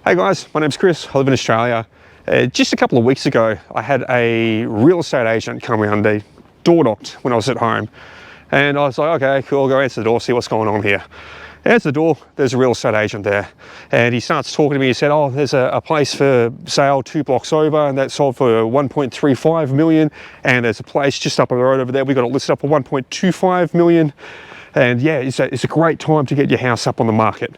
Hey guys, my name's Chris, I live in Australia. Just a couple of weeks ago, I had a real estate agent come around, they door knocked when I was at home. And I was like, okay, cool, I'll go answer the door, see what's going on here. Answer the door, there's a real estate agent there. And he starts talking to me, he said, oh, there's a place for sale 2 blocks over, and that's sold for 1.35 million. And there's a place just up the road over there, we got it listed up for 1.25 million. And yeah, it's a great time to get your house up on the market.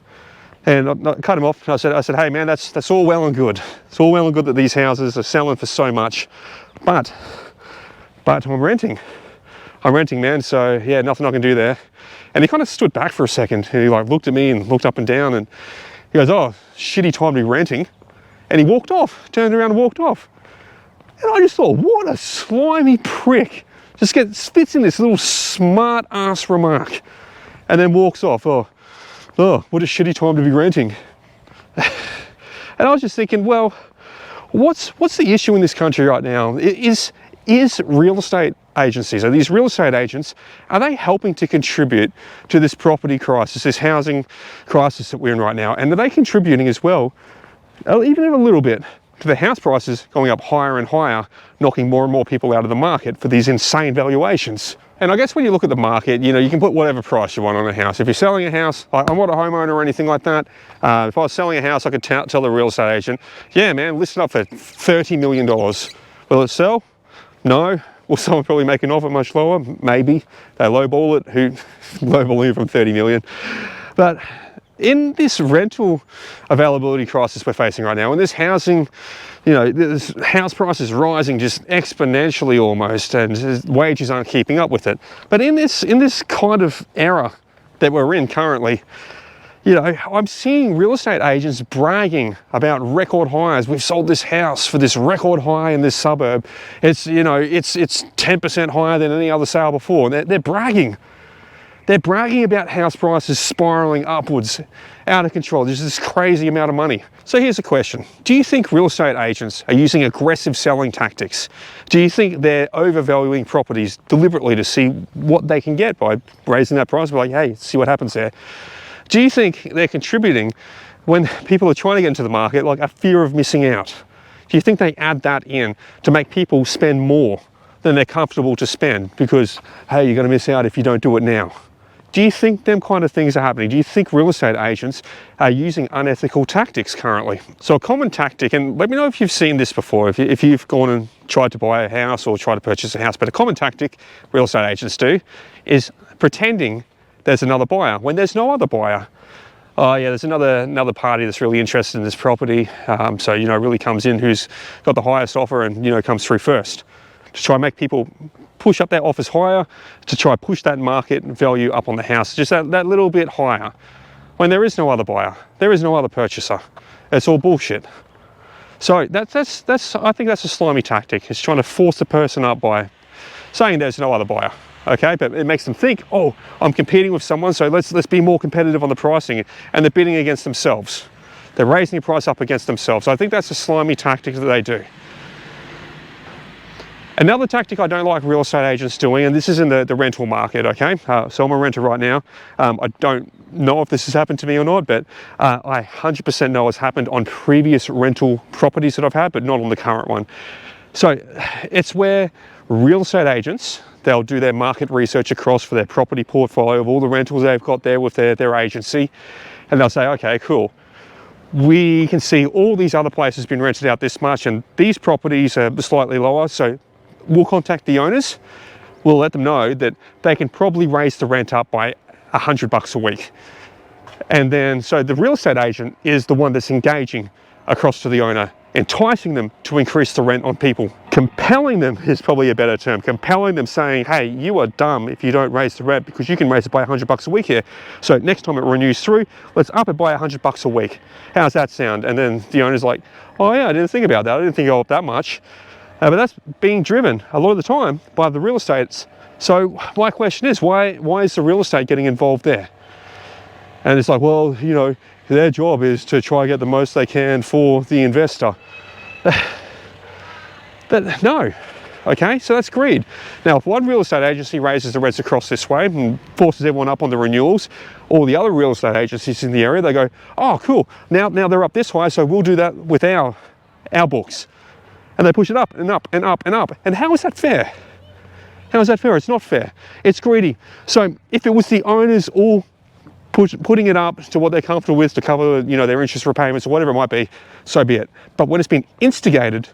And I cut him off and I said, hey man, that's all well and good. It's all well and good that these houses are selling for so much, but I'm renting. I'm renting, man, so yeah, nothing I can do there. And he kind of stood back for a second and he like looked at me and looked up and down and he goes, oh, shitty time to be renting. And he walked off, turned around and walked off. And I just thought, what a slimy prick. Just spits in this little smart ass remark and then walks off. Oh, what a shitty time to be renting. And I was just thinking, well, what's the issue in this country right now? Is real estate agencies, are these real estate agents, are they helping to contribute to this property crisis, this housing crisis that we're in right now? And are they contributing as well, even a little bit, to the house prices going up higher and higher, knocking more and more people out of the market for these insane valuations? And I guess when you look at the market, you know, you can put whatever price you want on a house. If you're selling a house, like I'm not a homeowner or anything like that. If I was selling a house, I could tell the real estate agent, yeah, man, list it up for $30 million. Will it sell? No. Will someone probably make an offer much lower? Maybe. They lowball it. Who lowball you from 30 million? But in this rental availability crisis we're facing right now, and this housing, you know, this house prices rising just exponentially almost, and wages aren't keeping up with it. But in this kind of era that we're in currently, you know, I'm seeing real estate agents bragging about record highs. We've sold this house for this record high in this suburb. It's, you know, it's 10% higher than any other sale before. They're bragging. They're bragging about house prices spiraling upwards, out of control. There's this crazy amount of money. So here's a question. Do you think real estate agents are using aggressive selling tactics? Do you think they're overvaluing properties deliberately to see what they can get by raising that price? Like, hey, see what happens there. Do you think they're contributing when people are trying to get into the market, like a fear of missing out? Do you think they add that in to make people spend more than they're comfortable to spend because, hey, you're going to miss out if you don't do it now? Do you think them kind of things are happening? Do you think real estate agents are using unethical tactics currently? So a common tactic, and let me know if you've seen this before, if you've gone and tried to buy a house or tried to purchase a house, but a common tactic real estate agents do is pretending there's another buyer when there's no other buyer. Oh yeah, there's another party that's really interested in this property, so, you know, really comes in who's got the highest offer and, you know, comes through first to try and make people push up their offers higher, to try and push that market value up on the house, just that little bit higher, when there is no other buyer, there is no other purchaser. It's all bullshit. So that's I think that's a slimy tactic. It's trying to force the person up by saying there's no other buyer. Okay, but it makes them think, oh, I'm competing with someone, so let's be more competitive on the pricing, and they're bidding against themselves. They're raising the price up against themselves. So I think that's a slimy tactic that they do. Another tactic I don't like real estate agents doing, and this is in the rental market, okay? So I'm a renter right now. I don't know if this has happened to me or not, but I 100% know it's happened on previous rental properties that I've had, but not on the current one. So it's where real estate agents, they'll do their market research across for their property portfolio of all the rentals they've got there with their agency, and they'll say, okay, cool. We can see all these other places been rented out this much, and these properties are slightly lower, so we'll contact the owners. We'll let them know that they can probably raise the rent up by $100 a week. And then, so the real estate agent is the one that's engaging across to the owner, enticing them to increase the rent on people. Compelling them is probably a better term. Compelling them, saying, hey, you are dumb if you don't raise the rent because you can raise it by $100 a week here. So next time it renews through, let's up it by $100 a week. How's that sound? And then the owner's like, oh yeah, I didn't think about that. I didn't think it'll go up that much. But that's being driven a lot of the time by the real estates. So my question is, why is the real estate getting involved there? And it's like, well, you know, their job is to try and get the most they can for the investor. But no, okay? So that's greed. Now, if one real estate agency raises the rents across this way and forces everyone up on the renewals, all the other real estate agencies in the area, they go, oh, cool, now they're up this way, so we'll do that with our books. And they push it up and up and up and up. And how is that fair? How is that fair? It's not fair. It's greedy. So if it was the owners all putting it up to what they're comfortable with to cover, you know, their interest repayments or whatever it might be, so be it. But when it's been instigated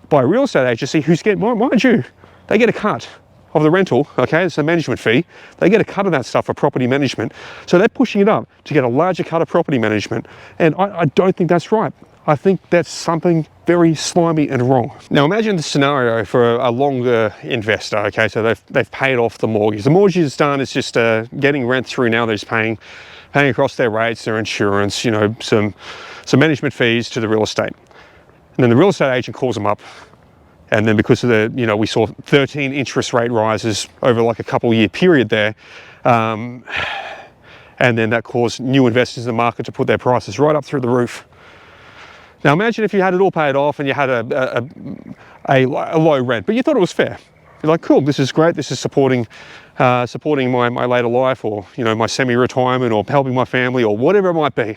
by a real estate agency who's getting, mind you, they get a cut of the rental, okay, it's a management fee. They get a cut of that stuff for property management. So they're pushing it up to get a larger cut of property management. And I don't think that's right. I think that's something very slimy and wrong. Now imagine the scenario for a longer investor, okay, so they've paid off the mortgage. The mortgage is done, it's just getting rent through now, they're just paying across their rates, their insurance, you know, some management fees to the real estate. And then the real estate agent calls them up, and then because of the, you know, we saw 13 interest rate rises over like a couple year period there, and then that caused new investors in the market to put their prices right up through the roof. Now imagine if you had it all paid off and you had a low rent, but you thought it was fair. You're like, cool, this is great, this is supporting my later life, or, you know, my semi-retirement, or helping my family, or whatever it might be.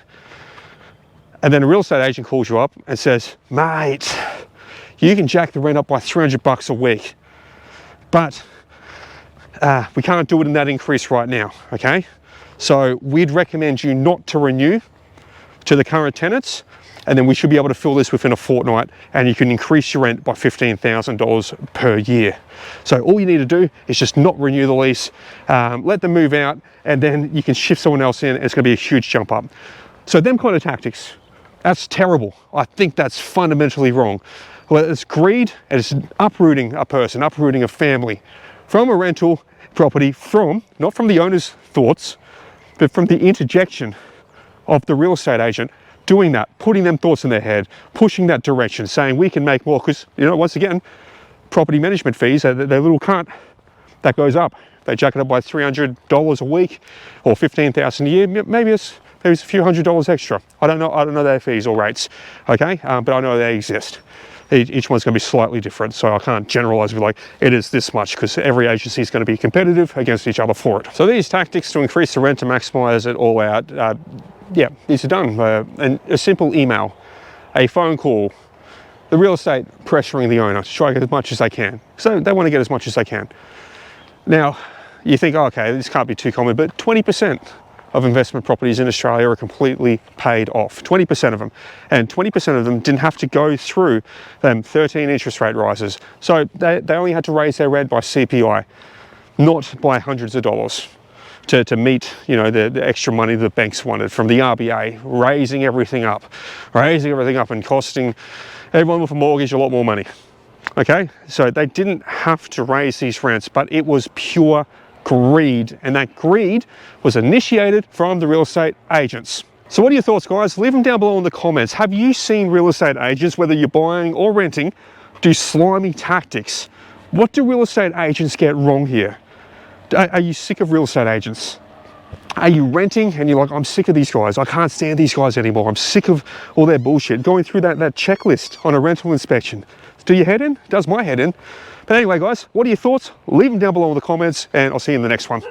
And then a real estate agent calls you up and says, mate, you can jack the rent up by $300 a week, but we can't do it in that increase right now, okay? So we'd recommend you not to renew to the current tenants, and then we should be able to fill this within a fortnight, and you can increase your rent by $15,000 per year. So all you need to do is just not renew the lease, let them move out, and then you can shift someone else in, and it's going to be a huge jump up. So them kind of tactics, that's terrible. I think that's fundamentally wrong. Well, it's greed, and it's uprooting a person, uprooting a family from a rental property, not from the owner's thoughts, but from the interjection of the real estate agent doing that, putting them thoughts in their head, pushing that direction, saying we can make more, because, you know, once again, property management fees, their little cut, that goes up. They jack it up by $300 a week or $15,000 a year. Maybe it's a few $100 extra. I don't know their fees or rates, okay? But I know they exist. Each one's going to be slightly different, so I can't generalize with like it is this much, because every agency is going to be competitive against each other for it. So these tactics to increase the rent to maximize it all out, yeah, these are done. And a simple email, a phone call, the real estate pressuring the owner to try to get as much as they can. So they want to get as much as they can. Now, you think, oh, okay, this can't be too common, but 20% of investment properties in Australia are completely paid off, 20% of them. And 20% of them didn't have to go through 13 interest rate rises. So they only had to raise their rent by CPI, not by hundreds of dollars. To meet, you know, the extra money the banks wanted from the RBA, raising everything up and costing everyone with a mortgage a lot more money, okay? So they didn't have to raise these rents, but it was pure greed, and that greed was initiated from the real estate agents. So what are your thoughts, guys? Leave them down below in the comments. Have you seen real estate agents, whether you're buying or renting, do slimy tactics? What do real estate agents get wrong here? Are you sick of real estate agents? Are you renting and you're like, I'm sick of these guys, I can't stand these guys anymore, I'm sick of all their bullshit, going through that checklist on a rental inspection? Do your head in? Does my head in? But anyway, guys, what are your thoughts? Leave them down below in the comments, and I'll see you in the next one.